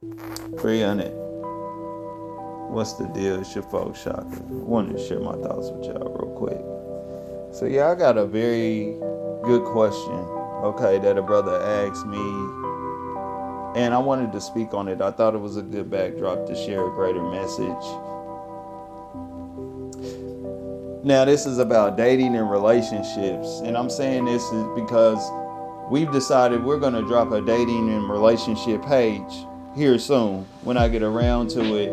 300. What's the deal? It's your folks, Shaka. I wanted to share my thoughts with y'all real quick. So yeah, I got a very good question, okay, that a brother asked me, and I wanted to speak on it. I thought it was a good backdrop to share a greater message. Now, this is about dating and relationships, and I'm saying this is because we've decided we're going to drop a dating and relationship page here soon when I get around to it.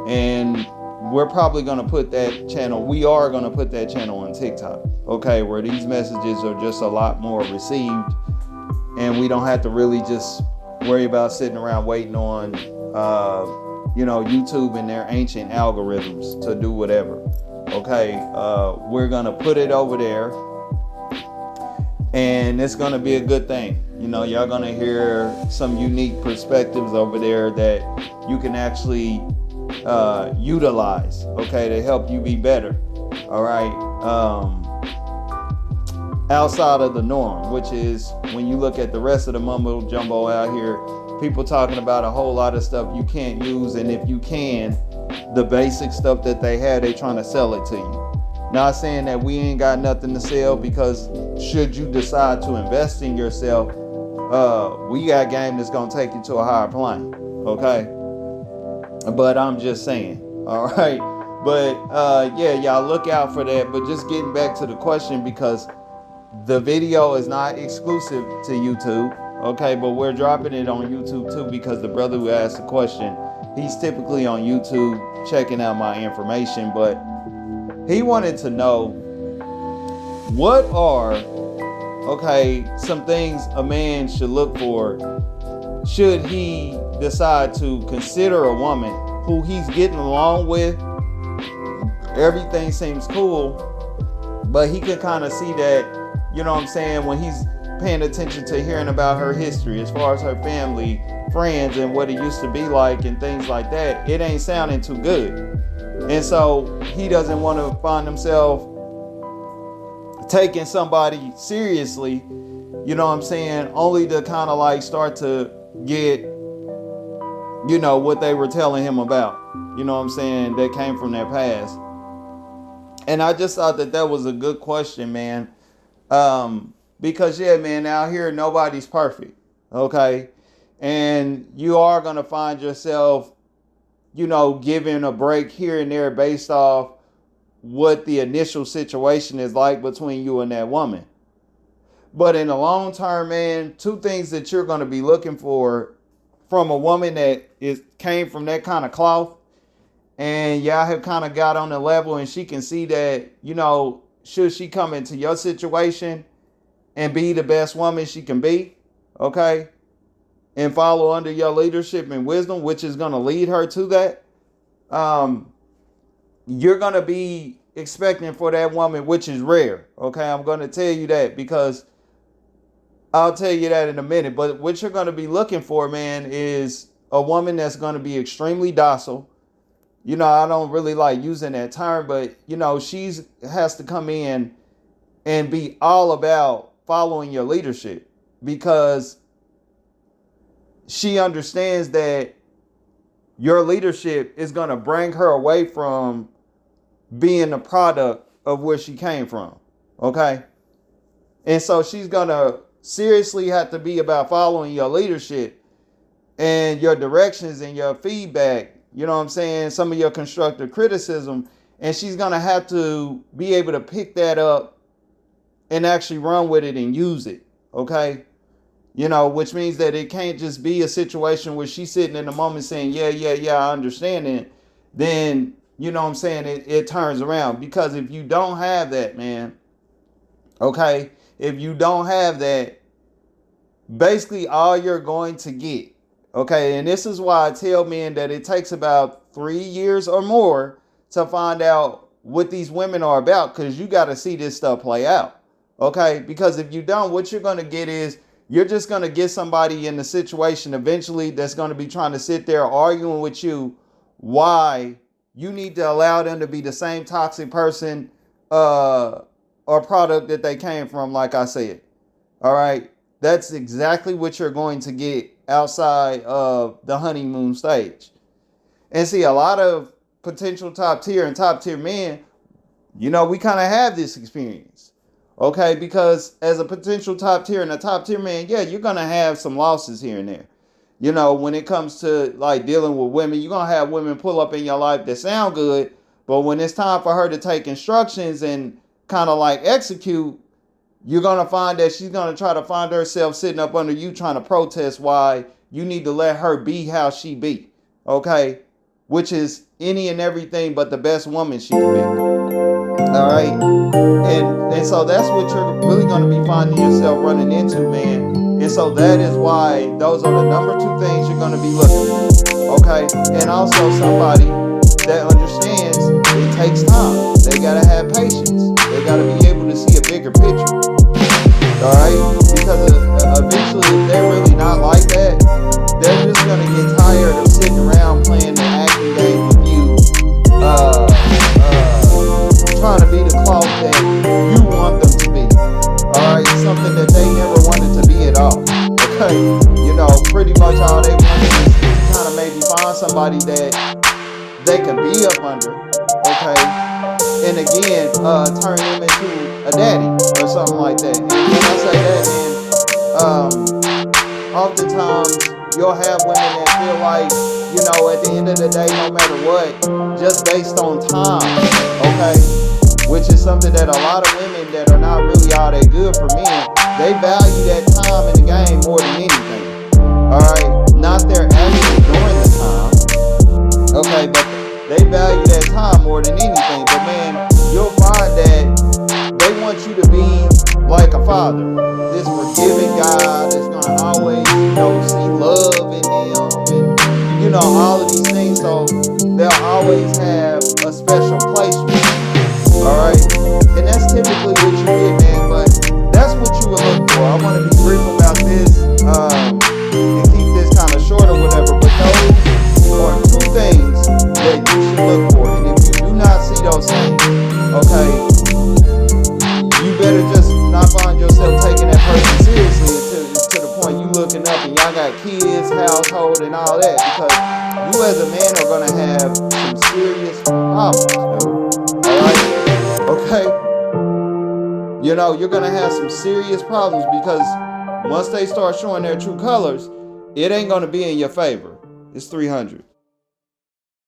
And we're probably going to put that channel, we are going to put that channel on TikTok, okay, where these messages are just a lot more received, and we don't have to really just worry about sitting around waiting on, YouTube and their ancient algorithms to do whatever. Okay, we're going to put it over there, and it's going to be a good thing. Y'all going to hear some unique perspectives over there that you can actually utilize, okay, to help you be better. All right. Outside of the norm, which is when you look at the rest of the mumbo jumbo out here, people talking about a whole lot of stuff you can't use, and if you can, the basic stuff that they have, they trying to sell it to you. Not saying that we ain't got nothing to sell, because should you decide to invest in yourself, we got game that's gonna take you to a higher plane. Okay. But I'm just saying, all right. But yeah, y'all look out for that. But just getting back to the question, because the video is not exclusive to YouTube, okay? But we're dropping it on YouTube too, because the brother who asked the question, he's typically on YouTube checking out my information. But he wanted to know, what are, okay, some things a man should look for should he decide to consider a woman who he's getting along with. Everything seems cool, but he can kind of see that, you know what I'm saying, when he's paying attention to hearing about her history as far as her family, friends, and what it used to be like and things like that, it ain't sounding too good. And so he doesn't want to find himself taking somebody seriously, you know what I'm saying, only to kind of like start to get, what they were telling him about, you know what I'm saying, that came from their past. And I just thought that was a good question, man. Because yeah, man, out here nobody's perfect, okay? And you are gonna find yourself, giving a break here and there based off what the initial situation is like between you and that woman. But in the long term, man, two things that you're gonna be looking for from a woman that came from that kind of cloth, and y'all have kind of got on the level, and she can see that, should she come into your situation and be the best woman she can be, okay, and follow under your leadership and wisdom, which is going to lead her to that, you're going to be expecting for that woman, which is rare, okay? I'm going to tell you that, because I'll tell you that in a minute. But what you're going to be looking for, man, is a woman that's going to be extremely docile. I don't really like using that term, but, she's has to come in and be all about following your leadership, because she understands that your leadership is going to bring her away from being a product of where she came from. Okay. And so she's going to seriously have to be about following your leadership and your directions and your feedback. You know what I'm saying? Some of your constructive criticism. And she's going to have to be able to pick that up and actually run with it and use it. Okay. Which means that it can't just be a situation where she's sitting in the moment saying, yeah, I understand it. Then, you know what I'm saying, it turns around. Because if you don't have that, man, okay, if you don't have that, basically all you're going to get, okay, and this is why I tell men that it takes about 3 years or more to find out what these women are about, because you got to see this stuff play out, okay? Because if you don't, what you're going to get is, you're just going to get somebody in the situation eventually that's going to be trying to sit there arguing with you why you need to allow them to be the same toxic person or product that they came from, like I said. All right. That's exactly what you're going to get outside of the honeymoon stage. And see, a lot of potential top tier and top tier men, we kind of have this experience. Okay, because as a potential top tier and a top tier man, yeah, you're going to have some losses here and there. When it comes to like dealing with women, you're going to have women pull up in your life that sound good, but when it's time for her to take instructions and kind of like execute, you're going to find that she's going to try to find herself sitting up under you trying to protest why you need to let her be how she be. Okay? Which is any and everything but the best woman she can be. All right? And so that's what you're really going to be finding yourself running into, man. And so that is why those are the number 2 things you're going to be looking for. Okay? And also somebody that understands it takes time. They got to have patience. They got to be able to see a bigger picture. All right? Because eventually, if they're really not like that, they're just going to get tired of sitting around playing the acting game with you, trying to be the clout that you want them to be. All right? Something that they never wanted to be at all. Okay? Pretty much all they wanted is to kind of maybe find somebody that they can be up under. Okay? And again, turn them into a daddy or something like that. And when I say that, man, oftentimes you'll have women that feel like, at the end of the day, no matter what, just based on time, okay? Which is something that a lot of women that are not really all that good for men, they value that time in the game more than anything. All right? Not their actually during the time, okay? But they value that time more than anything. But man, you'll find that they want you to be like a father. This forgiving God is going to always, see love in them and, all of these things. So they'll always have a special place for you. All right? And that's typically what you get, man. But that's what you would look for. I want to be brief about this and keep this kind of short or whatever. But those are 2 things that you should look for. And if you do not see those things, okay, you better just not find yourself taking that person seriously to the point you looking up and y'all got kids, household, and all that, because you as a man are going to have some serious problems, dude. All right? Okay? You're going to have some serious problems because once they start showing their true colors, it ain't going to be in your favor. It's 300.